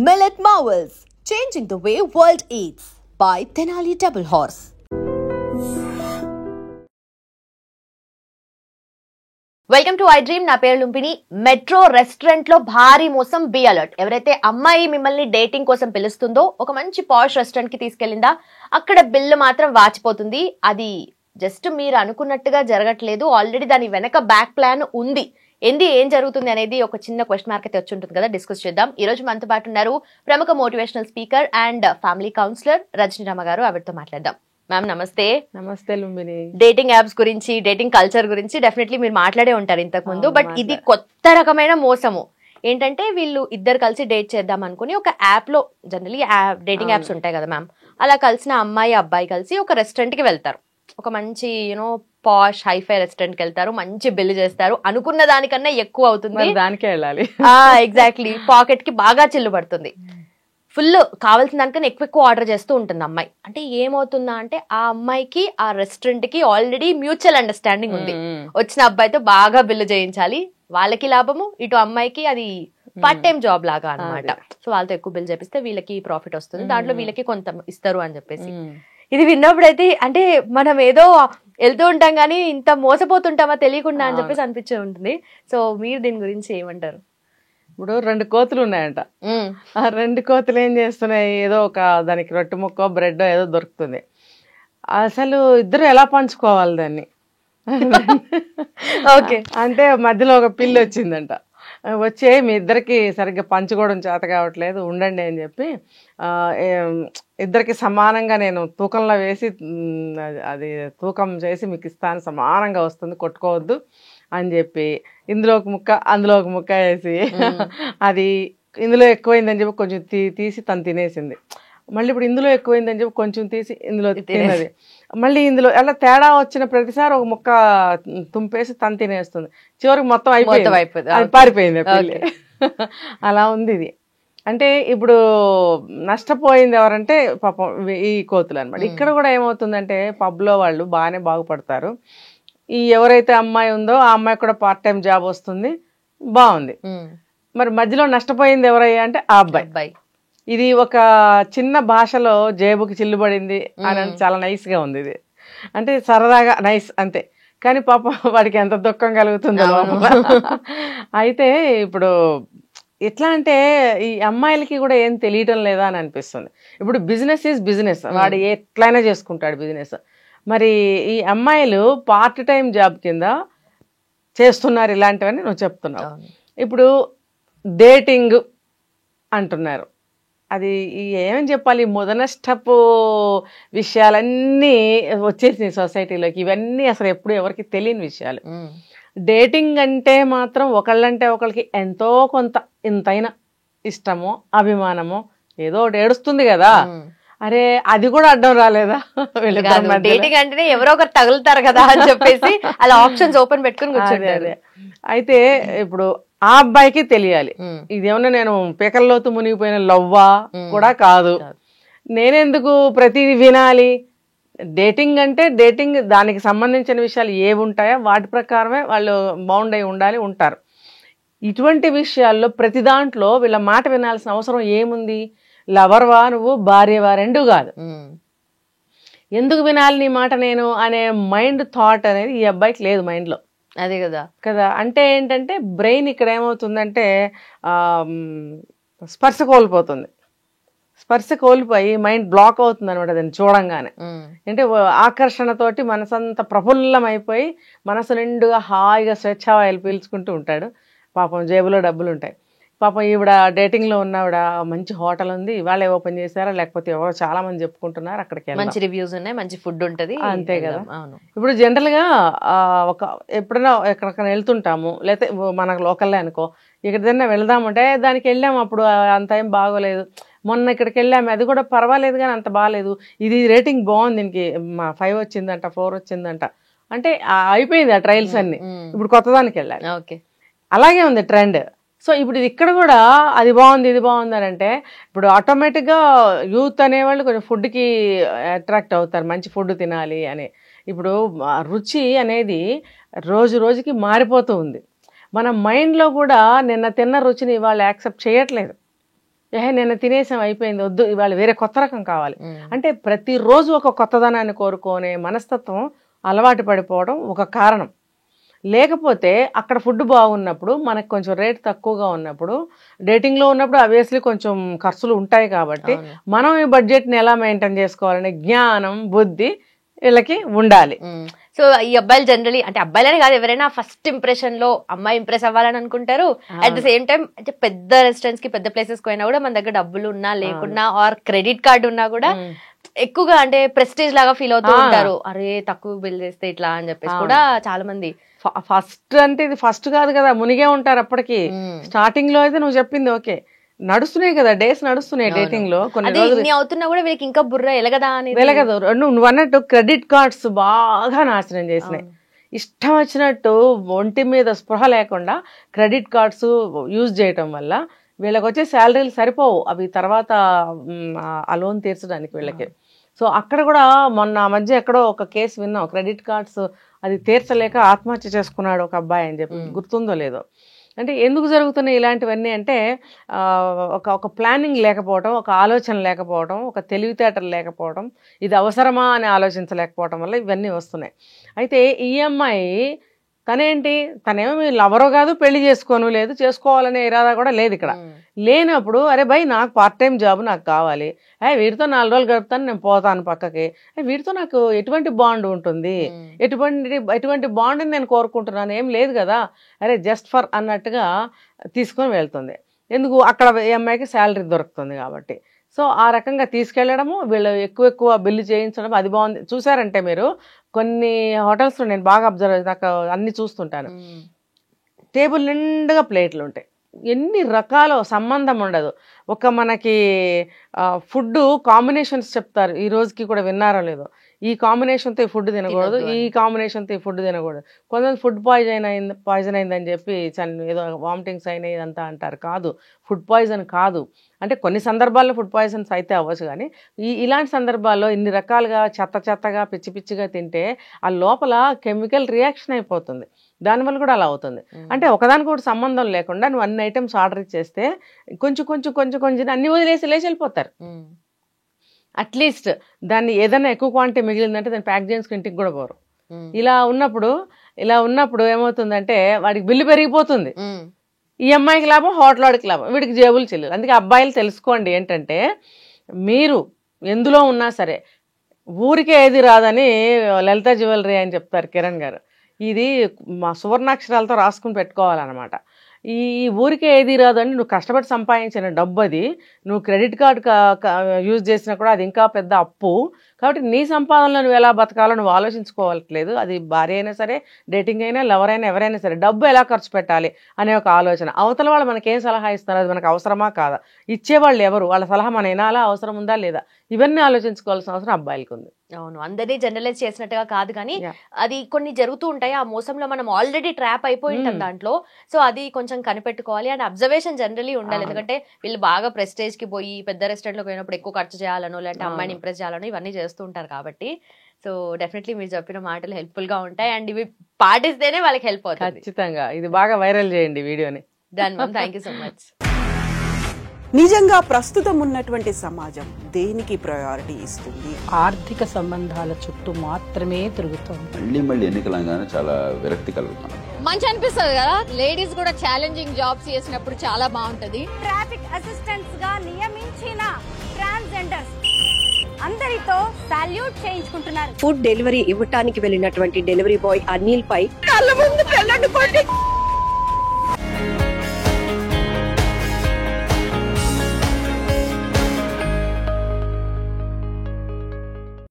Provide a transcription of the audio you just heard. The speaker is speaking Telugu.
Millet Marvels, changing the way world eats by Tenali Double Horse. Welcome to I dream. నా పేరు లుంపిని. మెట్రో రెస్టారెంట్ లో భారీ మోసం, బి అలర్ట్. ఎవరైతే అమ్మాయి మిమ్మల్ని డేటింగ్ కోసం పిలుస్తుందో ఒక మంచి పాష్ రెస్టారెంట్ కి తీసుకెళ్లిందా, అక్కడ బిల్లు మాత్రం వాచిపోతుంది. అది జస్ట్ మీరు అనుకున్నట్టుగా జరగట్లేదు, ఆల్రెడీ దాని వెనక బ్యాక్ ప్లాన్ ఉంది. ఏం జరుగుతుంది అనేది ఒక చిన్న క్వశ్చన్ మార్క్ అయితే వచ్చి ఉంటుంది కదా, డిస్కస్ చేద్దాం. ఈ రోజు మనతో పాటు ఉన్నారు ప్రముఖ motivational speaker and family counsellor Rajanirama గారు. ఆవిడతో మాట్లాడదాం. మ్యామ్ నమస్తే. నమస్తే లుంబిని. డేటింగ్ యాప్స్ గురించి, డేటింగ్ కల్చర్ గురించి డెఫినెట్లీ మీరు మాట్లాడే ఉంటారు ఇంతకు ముందు. బట్ ఇది కొత్త రకమైన మోసము. ఏంటంటే వీళ్ళు ఇద్దరు కలిసి డేట్ చేద్దాం అనుకుని ఒక యాప్ లో, జనరలీ డేటింగ్ యాప్స్ ఉంటాయి కదా మ్యామ్, అలా కలిసిన అమ్మాయి అబ్బాయి కలిసి ఒక రెస్టారెంట్ కి వెళ్తారు. ఒక మంచి పాష్ హైఫై రెస్టారెంట్ కి వెళ్తారు, మంచి బిల్ చేస్తారు. అనుకున్న దానికన్నా ఎక్కువ అవుతుంది, దానికే వెళ్ళాలి. ఎగ్జాక్ట్లీ. పాకెట్ కి బాగా చిల్లు పడుతుంది. ఫుల్ కావాల్సిన దానికన్నా ఎక్కువ ఆర్డర్ చేస్తూ ఉంటుంది అమ్మాయి. అంటే ఏమవుతుందా అంటే ఆ అమ్మాయికి ఆ రెస్టారెంట్ కి ఆల్రెడీ మ్యూచువల్ అండర్స్టాండింగ్ ఉంది. వచ్చిన అబ్బాయితో బాగా బిల్లు చేయించాలి, వాళ్ళకి లాభము, ఇటు అమ్మాయికి అది పార్ట్ టైం జాబ్ లాగా అనమాట. సో వాళ్ళతో ఎక్కువ బిల్ చేపిస్తే వీళ్ళకి ప్రాఫిట్ వస్తుంది, దాంట్లో వీళ్ళకి కొంత ఇస్తారు అని చెప్పేసి. ఇది విన్నప్పుడైతే అంటే మనం ఏదో వెళ్తూ ఉంటాం కానీ ఇంత మోసపోతుంటామా తెలియకుండా అని చెప్పేసి అనిపించే ఉంటుంది. సో మీరు దీని గురించి ఏమంటారు? ఇప్పుడు 2 కోతులు ఉన్నాయంట. ఆ 2 కోతులు ఏం చేస్తున్నాయి, ఏదో ఒక దానికి రొట్టె ముక్క బ్రెడ్ ఏదో దొరుకుతుంది. అసలు ఇద్దరు ఎలా పంచుకోవాలి దాన్ని? ఓకే, అంటే మధ్యలో ఒక పిల్లి వచ్చిందంట. వచ్చే మీ ఇద్దరికి సరిగ్గా పంచుకోవడం చేత కావట్లేదు, ఉండండి అని చెప్పి ఇద్దరికి సమానంగా నేను తూకంలో వేసి అది తూకం చేసి మీకు ఇస్తాను, సమానంగా వస్తుంది, కొట్టుకోవద్దు అని చెప్పి ఇందులో ఒక ముక్క అందులో ఒక ముక్క వేసి అది ఇందులో ఎక్కువైందని చెప్పి కొంచెం తీసి తను తినేసింది. మళ్ళీ ఇప్పుడు ఇందులో ఎక్కువైందని చెప్పి కొంచెం తీసి ఇందులో తిన్నది. మళ్ళీ ఇందులో అలా తేడా వచ్చిన ప్రతిసారి ఒక ముక్క తుంపేసి తను తినేస్తుంది. చివరికి మొత్తం అయిపోయింది, అది పారిపోయింది పెళ్ళి. అలా ఉంది ఇది. అంటే ఇప్పుడు నష్టపోయింది ఎవరంటే పాపం ఈ కోతులు అనమాట. ఇక్కడ కూడా ఏమవుతుందంటే పబ్లో వాళ్ళు బాగానే బాగుపడతారు. ఈ ఎవరైతే అమ్మాయి ఉందో ఆ అమ్మాయి కూడా పార్ట్ టైం జాబ్ వస్తుంది, బాగుంది. మరి మధ్యలో నష్టపోయింది ఎవరయ్యా అంటే ఆ అబ్బాయి. ఇది ఒక చిన్న భాషలో జేబుకి చిల్లుబడింది అని చాలా నైస్ గా ఉంది. ఇది అంటే సరదాగా నైస్ అంతే, కానీ పాపం వాడికి ఎంత దుఃఖం కలుగుతుందో. అయితే ఇప్పుడు ఎట్లా అంటే ఈ అమ్మాయిలకి కూడా ఏం తెలియటం లేదా అని అనిపిస్తుంది. ఇప్పుడు బిజినెస్ ఈజ్ బిజినెస్, వాడు ఎట్లయినా చేసుకుంటాడు బిజినెస్. మరి ఈ అమ్మాయిలు పార్ట్ టైం జాబ్ కింద చేస్తున్నారు ఇలాంటివని నువ్వు చెప్తున్నావు. ఇప్పుడు డేటింగ్ అంటున్నారు, అది ఏమని చెప్పాలి, మొదనష్టపు విషయాలన్నీ వచ్చేసినాయి సొసైటీలోకి. ఇవన్నీ అసలు ఎప్పుడు ఎవరికి తెలియని విషయాలు. డేటింగ్ అంటే మాత్రం ఒకళ్ళంటే ఒకళ్ళకి ఎంతో కొంత ఇంతైనా ఇష్టమో అభిమానమో ఏదో ఒకటి ఏడుస్తుంది కదా. అరే అది కూడా అడ్డం రాలేదా? డేటింగ్ అంటేనే ఎవరో ఒకరు తగులుతారు కదా అని చెప్పేసి అలా ఆప్షన్స్ ఓపెన్ పెట్టుకుని కూర్చోండి. అయితే ఇప్పుడు ఆ అబ్బాయికి తెలియాలి, ఇదేమన్నా నేను పేకల్లోతు మునిగిపోయిన లవ్వా కూడా కాదు, నేనెందుకు ప్రతిదీ వినాలి. డేటింగ్ అంటే డేటింగ్, దానికి సంబంధించిన విషయాలు ఏవి ఉంటాయో వాటి ప్రకారమే వాళ్ళు బౌండ్ అయి ఉండాలి, ఉంటారు. ఇటువంటి విషయాల్లో ప్రతి దాంట్లో వీళ్ళ మాట వినాల్సిన అవసరం ఏముంది? లవర్వా నువ్వు, భార్యవా, రెండు కాదు. ఎందుకు వినాలి నీ మాట నేను అనే మైండ్ థాట్ అనేది ఈ అబ్బాయికి లేదు మైండ్లో. అదే కదా కదా. అంటే ఏంటంటే బ్రెయిన్ ఇక్కడ ఏమవుతుందంటే స్పర్శ కోల్పోతుంది. స్పర్శ కోల్పోయి మైండ్ బ్లాక్ అవుతుంది అనమాట దాన్ని చూడంగానే. అంటే ఆకర్షణతోటి మనసంతా ప్రఫుల్లం అయిపోయి మనసు నిండుగా హాయిగా స్వేచ్ఛావాయులు పీల్చుకుంటూ ఉంటాడు. పాపం జేబులో డబ్బులు ఉంటాయి. పాపం ఈవిడ డేటింగ్లో ఉన్నవిడ మంచి హోటల్ ఉంది, వాళ్ళే ఓపెన్ చేశారా లేకపోతే ఎవరో చాలా మంది చెప్పుకుంటున్నారు, అక్కడికి మంచి రివ్యూస్ ఉన్నాయి, మంచి ఫుడ్ ఉంటుంది, అంతే కదా. ఇప్పుడు జనరల్గా ఒక ఎప్పుడైనా ఎక్కడికైనా వెళ్తుంటాము, లేకపోతే మనకు లోకల్లే అనుకో, ఎక్కడికైనా వెళ్దామంటే దానికి వెళ్ళాము, అప్పుడు అంత ఏం బాగోలేదు. మొన్న ఇక్కడికి వెళ్ళాము, అది కూడా పర్వాలేదు కానీ అంత బాగాలేదు, ఇది రేటింగ్ బాగుంది, దీనికి 5 వచ్చిందంట, 4 వచ్చిందంట అంటే అయిపోయింది ఆ ట్రయల్స్ అన్ని. ఇప్పుడు కొత్తదానికి వెళ్ళాలి. ఓకే, అలాగే ఉంది ట్రెండ్. సో ఇప్పుడు ఇక్కడ కూడా అది బాగుంది ఇది బాగుంది అని అంటే ఇప్పుడు ఆటోమేటిక్గా యూత్ అనేవాళ్ళు కొంచెం ఫుడ్కి అట్రాక్ట్ అవుతారు, మంచి ఫుడ్ తినాలి అని. ఇప్పుడు రుచి అనేది రోజు రోజుకి మారిపోతూ ఉంది. మన మైండ్లో కూడా నిన్న తిన్న రుచిని వాళ్ళు యాక్సెప్ట్ చేయట్లేదు. నేను తినేసాం అయిపోయింది వద్దు ఇవాళ వేరే కొత్త రకం కావాలి అంటే ప్రతిరోజు ఒక కొత్తదనాన్ని కోరుకునే మనస్తత్వం అలవాటు పడిపోవడం ఒక కారణం. లేకపోతే అక్కడ ఫుడ్ బాగున్నప్పుడు మనకు కొంచెం రేట్ తక్కువగా ఉన్నప్పుడు డేటింగ్లో ఉన్నప్పుడు అబ్వియస్లీ కొంచెం ఖర్చులు ఉంటాయి కాబట్టి మనం ఈ బడ్జెట్ని ఎలా మెయింటైన్ చేసుకోవాలనే జ్ఞానం బుద్ధి వీళ్ళకి ఉండాలి. సో ఈ అబ్బాయిలు జనరలీ అంటే అబ్బాయిలనే కాదు ఎవరైనా ఫస్ట్ ఇంప్రెషన్ లో అమ్మాయి ఇంప్రెస్ అవ్వాలని అనుకుంటారు. అట్ ద సేమ్ టైం అంటే పెద్ద రెస్టారెంట్స్ కి పెద్ద ప్లేసెస్ కి పోయినా కూడా మన దగ్గర డబ్బులు ఉన్నా లేకున్నా ఆర్ క్రెడిట్ కార్డు ఉన్నా కూడా ఎక్కువగా అంటే ప్రెస్టేజ్ లాగా ఫీల్ అవుతూ ఉంటారు. అరే తక్కువ బిల్ చేస్తే ఇట్లా అని చెప్పేసి కూడా చాలా మంది. ఫస్ట్ అంటే ఇది ఫస్ట్ కాదు కదా, మునిగే ఉంటారు అప్పటికి. స్టార్టింగ్ లో అయితే నువ్వు చెప్పింది ఓకే, నడుస్తున్నాయి కదా డేస్ నడుస్తున్నాయి డేటింగ్ లో కొన్ని రోజులు అవుతున్నా కూడా వీళ్ళకి ఇంకా బుర్ర ఎలగదా అని వెలగదు. నువ్వు అన్నట్టు క్రెడిట్ కార్డ్స్ బాగా నాశనం చేసినాయి. ఇష్టం వచ్చినట్టు ఒంటి మీద స్పృహ లేకుండా క్రెడిట్ కార్డ్స్ యూజ్ చేయటం వల్ల వీళ్ళకి వచ్చే శాలరీలు సరిపోవు అవి తర్వాత ఆ లోన్ తీర్చడానికి వీళ్ళకి. సో అక్కడ కూడా మొన్న మధ్య ఎక్కడో ఒక కేసు విన్నాం, క్రెడిట్ కార్డ్స్ అది తీర్చలేక ఆత్మహత్య చేసుకున్నాడు ఒక అబ్బాయి అని చెప్పి, గుర్తుందో లేదో. అంటే ఎందుకు జరుగుతున్నాయి ఇలాంటివన్నీ అంటే ఒక ప్లానింగ్ లేకపోవడం, ఒక ఆలోచన లేకపోవడం, ఒక తెలివితేటలు లేకపోవడం, ఇది అవసరమా అని ఆలోచించలేకపోవడం వల్ల ఇవన్నీ వస్తున్నాయి. అయితే ఈ అమ్మాయి తనేంటి, తనేమో మీరు లవరో కాదు, పెళ్లి చేసుకోను లేదు, చేసుకోవాలనే ఇరాదా కూడా లేదు ఇక్కడ. లేనప్పుడు అరే భయ్ నాకు పార్ట్ టైం జాబ్ నాకు కావాలి, వీటితో 4 రోజులు గడుపుతాను నేను పోతాను పక్కకి, వీటితో నాకు ఎటువంటి బాండ్ ఉంటుంది, ఎటువంటి బాండ్ని నేను కోరుకుంటున్నాను ఏం లేదు కదా, అరే జస్ట్ ఫర్ అన్నట్టుగా తీసుకొని వెళ్తుంది. ఎందుకు అక్కడ ఈ అమ్మాయికి శాలరీ దొరుకుతుంది కాబట్టి. సో ఆ రకంగా తీసుకెళ్లడము, వీళ్ళు ఎక్కువ బిల్లు చేయించడం అది బాగుంది. చూసారంటే మీరు కొన్ని హోటల్స్లో నేను బాగా అబ్జర్వ్ నాకు అన్ని చూస్తుంటాను, టేబుల్ నిండుగా ప్లేట్లు ఉంటాయి, ఎన్ని రకాల సంబంధం ఉండదు. ఒక మనకి ఫుడ్ కాంబినేషన్స్ చెప్తారు, ఈ రోజుకి కూడా విన్నారో లేదో, ఈ కాంబినేషన్తో ఈ ఫుడ్ తినకూడదు, ఈ కాంబినేషన్తో ఈ ఫుడ్ తినకూడదు. కొంతమంది ఫుడ్ పాయిజన్ అయిందని చెప్పి ఏదో వామిటింగ్స్ అయినాయి ఇదంతా అంటారు. కాదు, ఫుడ్ పాయిజన్ కాదు. అంటే కొన్ని సందర్భాల్లో ఫుడ్ పాయిజన్స్ అయితే అవ్వచ్చు, కానీ ఇలాంటి సందర్భాల్లో ఇన్ని రకాలుగా చెత్తగా పిచ్చిగా తింటే ఆ లోపల కెమికల్ రియాక్షన్ అయిపోతుంది, దానివల్ల కూడా అలా అవుతుంది. అంటే ఒకదానికి కూడా సంబంధం లేకుండా నువ్వు అన్ని ఐటమ్స్ ఆర్డర్ ఇచ్చేస్తే కొంచెం అన్ని వదిలేసి లేచి వెళ్ళిపోతారు. అట్లీస్ట్ దాన్ని ఏదైనా ఎక్కువ క్వాంటిటీ మిగిలిందంటే దాన్ని ప్యాక్ చేసుకుని ఇంటికి కూడా పోరు. ఇలా ఉన్నప్పుడు ఏమవుతుందంటే వాడికి బిల్లు పెరిగిపోతుంది. ఈ అమ్మాయికి లాభం, హోటల్ వాడికి లాభం, వీడికి జేబులు చెల్లి. అందుకే అబ్బాయిలు తెలుసుకోండి ఏంటంటే, మీరు ఎందులో ఉన్నా సరే ఊరికే ఏది రాదని లలిత జ్యువెలరీ అని చెప్తారు కిరణ్ గారు, ఇది మా సువర్ణాక్షరాలతో రాసుకుని పెట్టుకోవాలన్నమాట. ఈ ఊరికే ఏది రాదని నువ్వు కష్టపడి సంపాదించిన డబ్బు, అది నువ్వు క్రెడిట్ కార్డు యూజ్ చేసినా కూడా అది ఇంకా పెద్ద అప్పు. కాబట్టి నీ సంపాదనలో నువ్వు ఎలా బతకాలో నువ్వు ఆలోచించుకోవట్లేదు. అది భార్య అయినా సరే, డేటింగ్ అయినా, లవర్ అయినా, ఎవరైనా సరే డబ్బు ఎలా ఖర్చు పెట్టాలి అనే ఒక ఆలోచన. అవతల వాళ్ళు మనకేం సలహా ఇస్తున్నారు, అది మనకు అవసరమా కాదా, ఇచ్చేవాళ్ళు ఎవరు, వాళ్ళ సలహా మన వినాలా, అవసరం ఉందా లేదా, ఇవన్నీ ఆలోచించుకోవాల్సిన అవసరం అబ్బాయిలకు ఉంది. అవును, అందరినీ జనరలైజ్ చేసినట్టుగా కాదు, కానీ అది కొన్ని జరుగుతూ ఉంటాయి. ఆ మోసంలో మనం ఆల్రెడీ ట్రాప్ అయిపోయి ఉంటాం దాంట్లో. సో అది కొంచెం కనిపెట్టుకోవాలి అండ్ అబ్జర్వేషన్ జనరలీ ఉండాలి. ఎందుకంటే వీళ్ళు బాగా ప్రెస్టేజ్ కి పోయి పెద్ద రెస్టారెంట్ లో పోయినప్పుడు ఎక్కువ ఖర్చు చేయాలనో, లేదంటే అమ్మాయిని ఇంప్రెస్ చేయాలనో ఇవన్నీ చేస్తూ ఉంటారు. కాబట్టి సో డెఫినెట్లీ మీరు చెప్పిన మాటలు హెల్ప్ఫుల్ గా ఉంటాయి అండ్ ఇవి పాటిస్తేనే వాళ్ళకి హెల్ప్ అవుతుంది. ఖచ్చితంగా ఇది బాగా వైరల్ చేయండి వీడియోని. Done ma'am, thank you so much. నిజంగా ప్రస్తుతం ఉన్నటువంటి సమాజం దేనికి ప్రయారిటీ ఇస్తుంది? ఆర్థిక సంబంధాల చుట్టూ మాత్రమే తిరుగుతుంది. మళ్ళీ ఎన్నికలంగానే చాలా విరక్తి కలుగుతాను. మంచి అనిపిస్తుంది కదా, లేడీస్ కూడా ఛాలెంజింగ్ జాబ్స్ చేసినప్పుడు చాలా బాగుంటది. ట్రాఫిక్ అసిస్టెంట్స్ గా నియమించిన ట్రాన్స్జెండర్స్ అందరితో సాల్యూట్ చేయించుకుంటున్నారు. ఫుడ్ డెలివరీ ఇవ్వటానికి వెళ్ళినటువంటి డెలివరీ బాయ్ అనిల్ పై కళ్ళ ముందు